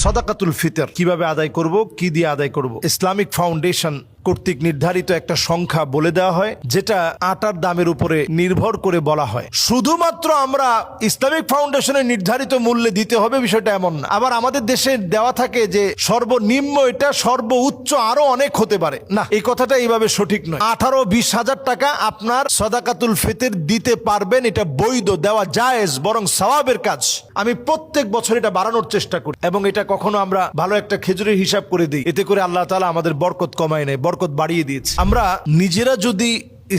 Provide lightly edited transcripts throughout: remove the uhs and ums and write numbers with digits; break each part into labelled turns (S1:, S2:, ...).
S1: সাদাকাতুল ফিতর কিভাবে আদায় করব, কি দিয়ে আদায় করব? ইসলামিক ফাউন্ডেশন কর্তৃক নির্ধারিত একটা সংখ্যা বলে দেওয়া হয়, যেটা আটার দামের উপরে নির্ভর করে বলা হয়। শুধুমাত্র আমরা ইসলামিক ফাউন্ডেশনের নির্ধারিত মূল্যে দিতে হবে বিষয়টা এমন না। আবার আমাদের দেশে দেওয়া থাকে যে সর্বনিম্ন এটা, সর্বোচ্চ আরো অনেক হতে পারে। না, এই কথাটা এইভাবে সঠিক নয়। 18-20 হাজার টাকা আপনার সাদাকাতুল ফিতর দিতে পারবেন, এটা বৈধ, দেওয়া জায়েজ, বরং সওয়াবের কাজ। আমি প্রত্যেক বছর এটা বাড়ানোর চেষ্টা করি এবং এটা কখনো আমরা ভালো একটা খেজুরের হিসাব করে দিই, এতে করে আল্লাহ তাআলা আমাদের বরকত কমায় নেয়, বরকত বাড়িয়ে দিয়েছে। আমরা নিজেরা যদি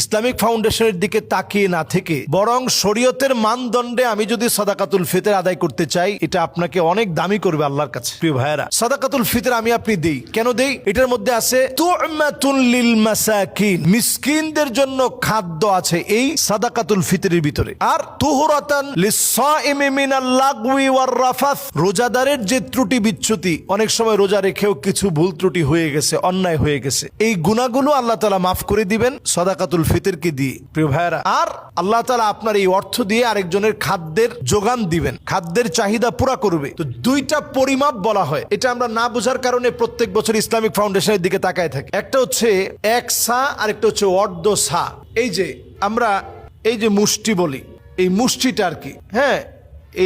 S1: ইসলামিক ফাউন্ডেশনের দিকে তাকিয়ে না থেকে বরং শরীয়তের মানদণ্ডে আমি যদি সাদাকাতুল ফিতর আদায় করতে চাই, এটা আপনাকে অনেক দামি করবে আল্লাহর কাছে। প্রিয় ভাইয়েরা, সাদাকাতুল ফিতর আমি আপনি দেই কেন দেই? এটার মধ্যে আছে তু'মাতুন লিল মাসাকিন, মিসকিনদের জন্য খাদ্য আছে এই সাদাকাতুল ফিতরের ভিতরে। আর তুহরাতান লিস-সাইমি মিনাল লাগওয়ি ওয়ার রাফাস, রোজাদারের যে ত্রুটি বিচ্যুতি, অনেক সময় রোজা রেখেও কিছু ভুল ত্রুটি হয়ে গেছে, অন্যায় হয়ে গেছে, এই গুনাহগুলো আল্লাহ তাআলা মাফ করে দিবেন সাদাকাতুল ফিতরকে দিয়ে। প্রিয় ভাইরা, আর আল্লাহ তাআলা আপনার এই অর্থ দিয়ে আরেকজনের খাদ্যের যোগান দিবেন, খাদ্যের চাহিদা পুরা করবে। তো দুইটা পরিমাপ বলা হয়, এটা আমরা না বোঝার কারণে প্রত্যেক বছর ইসলামিক ফাউন্ডেশনের দিকে তাকায় থাকি। একটা হচ্ছে 1 সা আর একটা হচ্ছে অর্ধ সা। এই যে আমরা এই যে মুষ্টি বলি, এই মুষ্টিটা আর কি, হ্যাঁ,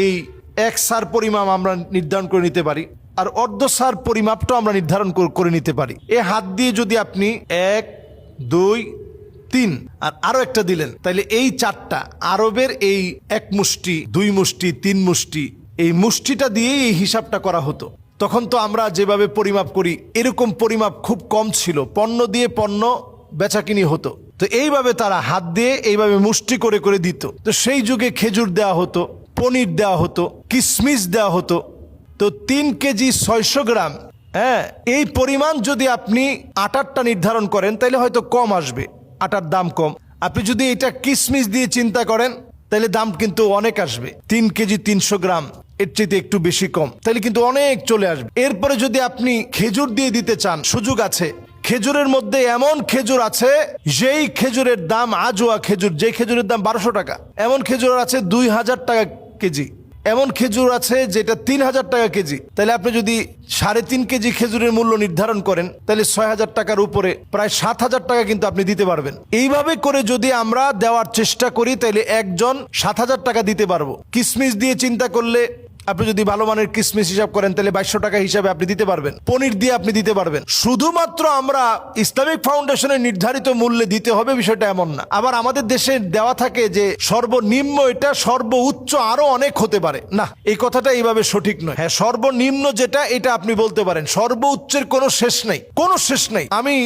S1: এই 1 সার পরিমাপ আমরা নির্ধারণ করে নিতে পারি, আর অর্ধ সার পরিমাপটাও আমরা নির্ধারণ করে নিতে পারি। এই হাত দিয়ে যদি আপনি 1, 2, 3 আর আরো একটা দিলেন, তাহলে এই 4টা আরবের এই 1 মুষ্টি, 2 মুষ্টি, 3 মুষ্টি, এই মুষ্টিটা দিয়েই এই হিসাবটা করা হতো। তখন তো আমরা যেভাবে পরিমাপ করি এরকম পরিমাপ খুব কম ছিল, পণ্য দিয়ে পণ্য বেচাকিনি হতো। তো এইভাবে তারা হাত দিয়ে এইভাবে মুষ্টি করে করে দিত। তো সেই যুগে খেজুর দেওয়া হতো, পনির দেওয়া হতো, কিশমিশ দেওয়া হতো। তো 3 কেজি 600 গ্রাম, হ্যাঁ, এই পরিমাণ যদি আপনি আটারটা নির্ধারণ করেন তাহলে হয়তো কম আসবে, আটার দাম কম। আপনি যদি এটা কিশমিশ দিয়ে চিন্তা করেন তাহলে দাম কিন্তু অনেক আসবে। 3 কেজি 300 গ্রাম, এর চাইতে একটু বেশি কম, তাহলে কিন্তু অনেক চলে আসবে। এরপরে যদি আপনি খেজুর দিয়ে দিতে চান, সুযোগ আছে। খেজুরের মধ্যে এমন খেজুর আছে যেই খেজুরের দাম, আজোয়া খেজুর, যে খেজুরের দাম 1200 টাকা, এমন খেজুর আছে 2000 টাকা কেজি, এমন খেজুর আছে যেটা 3000 টাকা কেজি। তাহলে আপনি যদি 3.5 কেজি খেজুরের মূল্য নির্ধারণ করেন তাহলে 6000 টাকার উপরে প্রায় 7000 টাকা কিন্তু আপনি দিতে পারবেন। এইভাবে করে যদি আমরা দেওয়ার চেষ্টা করি তাহলে একজন 7000 টাকা দিতে পারবো। কিশমিশ দিয়ে চিন্তা করলে আপনি যদি ভালো মানের কিশমিশ হিসাব করেন তাহলে 2200 টাকা হিসাবে আপনি দিতে পারবেন। পনির দিয়ে আপনি দিতে পারবেন। শুধুমাত্র আমরা ইসলামিক ফাউন্ডেশনের নির্ধারিত মূল্যে দিতে হবে বিষয়টা এমন না। আবার আমাদের দেশে দেওয়া থাকে যে সর্বনিম্ন এটা, সর্বোচ্চ আরো অনেক হতে পারে। না, এই কথাটা এইভাবে সঠিক নয়। হ্যাঁ, সর্বনিম্ন যেটা এটা আপনি বলতে পারেন, সর্বোচ্চের কোনো শেষ নেই, কোনো শেষ নেই। আমি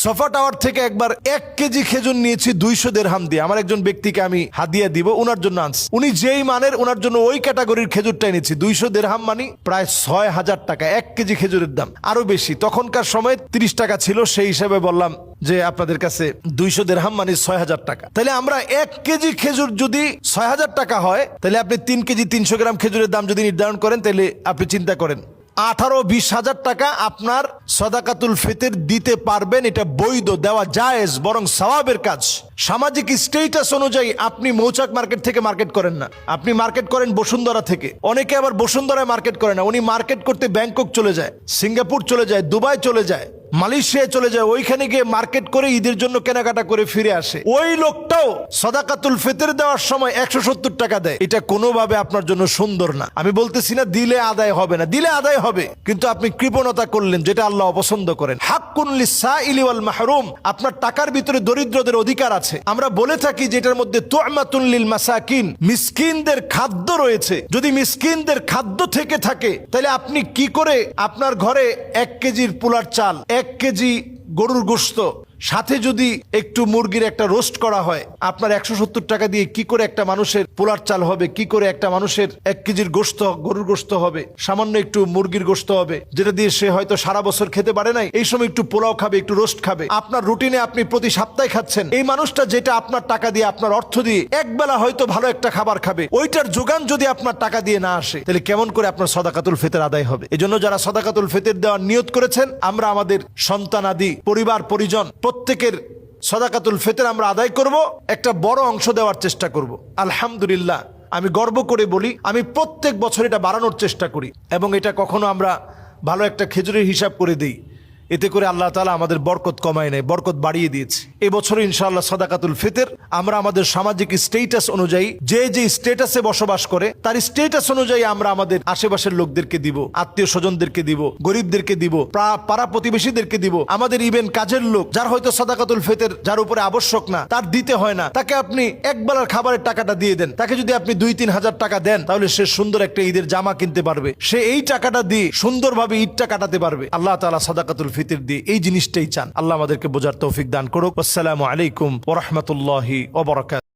S1: সোফা টাওয়ার থেকে একবার 1 কেজি খেজুর নিয়েছি 200 দিরহাম দিয়ে। আমার একজন ব্যক্তিকে আমি হাদিয়া দিব, ওনার জন্য আনছি। উনি যেই মানের, ওনার জন্য ওই ক্যাটাগরির খেজুরটাই নিয়েছি। 200 দিরহাম মানে প্রায় 6000 টাকা 1 কেজি খেজুরের দাম, আরো বেশি। তখনকার সময় 30 টাকা ছিল, সেই হিসাবে বললাম যে আপনাদের কাছে 200 দিরহাম মানে 6000 টাকা। তাহলে আমরা 1 কেজি খেজুর যদি 6000 টাকা হয়, তাহলে আপনি 3 কেজি 300 গ্রাম খেজুরের দাম যদি নির্ধারণ করেন, তাহলে আপনি চিন্তা করেন 18-20 হাজার টাকা আপনার সাদাকাতুল ফিতর দিতে পারবেন। এটা বৈধ, দেওয়া জায়েজ, বরং সওয়াবের কাজ। সামাজিক স্ট্যাটাস অনুযায়ী আপনি মৌচাক মার্কেট থেকে মার্কেট করেন না, আপনি মার্কেট করেন বসুন্ধরা থেকে। অনেকে আবার বসুন্ধরায় মার্কেট করে না, উনি মার্কেট করতে ব্যাংকক চলে যায়, সিঙ্গাপুর চলে যায়, দুবাই চলে যায়, মালয়েশিয়ায় চলে যায়, ওইখানে গিয়ে মার্কেট করে ঈদের জন্য কেনাকাটা করে ফিরে আসে। ওই লোকটাও সাদাকাতুল ফিতর দেওয়ার সময় 170 টাকা দেয়। এটা কোনোভাবে আপনার জন্য সুন্দর না। আমি বলতেছি না দিলে আদায় হবে না, দিলে আদায় হবে, কিন্তু আপনি কৃপণতা করলেন, যেটা আল্লাহ অপছন্দ করেন। হাক্কুন লিস-সাইলি ওয়াল মাহরুম, আপনার টাকার ভিতরে দরিদ্রদের অধিকার আছে। আমরা বলে থাকি যেটার মধ্যে তু'মাতুন লিল মাসাকিন, মিসকিনদের খাদ্য রয়েছে। যদি মিসকিনদের খাদ্য থেকে থাকে তাহলে আপনি কি করে আপনার ঘরে 1 কেজির পোলার চাল, 1 কেজি গরুর গোশত, সাথে যদি একটু মুরগির একটা রোস্ট করা হয়, আপনার 170 টাকা দিয়ে কি করে একটা মানুষের পোলার চাল হবে? কি করে একটা মানুষের 1 কেজির গোশত, গরুর গোশত হবে? সামান্য একটু মুরগির গোশত হবে, যেটা দিয়ে সে হয়তো সারা বছর খেতে পারে নাই, এই সময় একটু পোলাও খাবে, একটু রোস্ট খাবে। আপনার রুটিনে আপনি প্রতি সপ্তাহে খাচ্ছেন, এই মানুষটা যেটা আপনার টাকা দিয়ে, আপনার অর্থ দিয়ে একবেলা হয়তো ভালো একটা খাবার খাবে, ওইটার যোগান যদি আপনার টাকা দিয়ে না আসে, তাহলে কেমন করে আপনার সাদাকাতুল ফিতর আদায় হবে? এজন্য যারা সাদাকাতুল ফিতর দেওয়ার নিয়ত করেছেন, আমরা আমাদের সন্তানাদি, পরিবার পরিজন প্রত্যেকের সাদাকাতুল ফিতর আমরা আদায় করব, একটা বড় অংশ দেওয়ার চেষ্টা করব। আলহামদুলিল্লাহ, আমি গর্ব করে বলি, আমি প্রত্যেক বছর এটা বাড়ানোর চেষ্টা করি এবং এটা কখনো আমরা ভালো একটা খেজুরের হিসাব করে দিই, এতে করে আল্লাহ তাআলা আমাদের বরকত কমায় নেয়, বরকত বাড়িয়ে দিয়েছে। এবছর ইনশাআল্লাহ সাদাকাতুল ফিতর আমরা আমাদের সামাজিক স্ট্যাটাস অনুযায়ী, যে যে স্ট্যাটাসে বসবাস করে তার স্ট্যাটাস অনুযায়ী আমরা আমাদের আশেপাশের লোকদেরকে দিব, আত্মীয় স্বজনদেরকে দিব, গরিবদেরকে দিব, পাড়া প্রতিবেশীদেরকে দিব। আমাদের ইভেন কাজের লোক যার হয়তো সাদাকাতুল ফিতর যার উপরে আবশ্যক না, তার দিতে হয় না, তাকে আপনি একবেলার খাবারের টাকাটা দিয়ে দেন। তাকে যদি আপনি 2-3 হাজার টাকা দেন, তাহলে সে সুন্দর একটা ঈদের জামা কিনতে পারবে, সে এই টাকাটা দিয়ে সুন্দরভাবে ঈদটা কাটাতে পারবে। আল্লাহ তাআলা সাদাকাতুল ফিতর দিয়ে এই জিনিসটাই চান। আল্লাহ আমাদেরকে বোঝার তৌফিক দান করুক। আসসালামু আলাইকুম ওয়া রাহমাতুল্লাহি ওয়া বারাকাতুহু।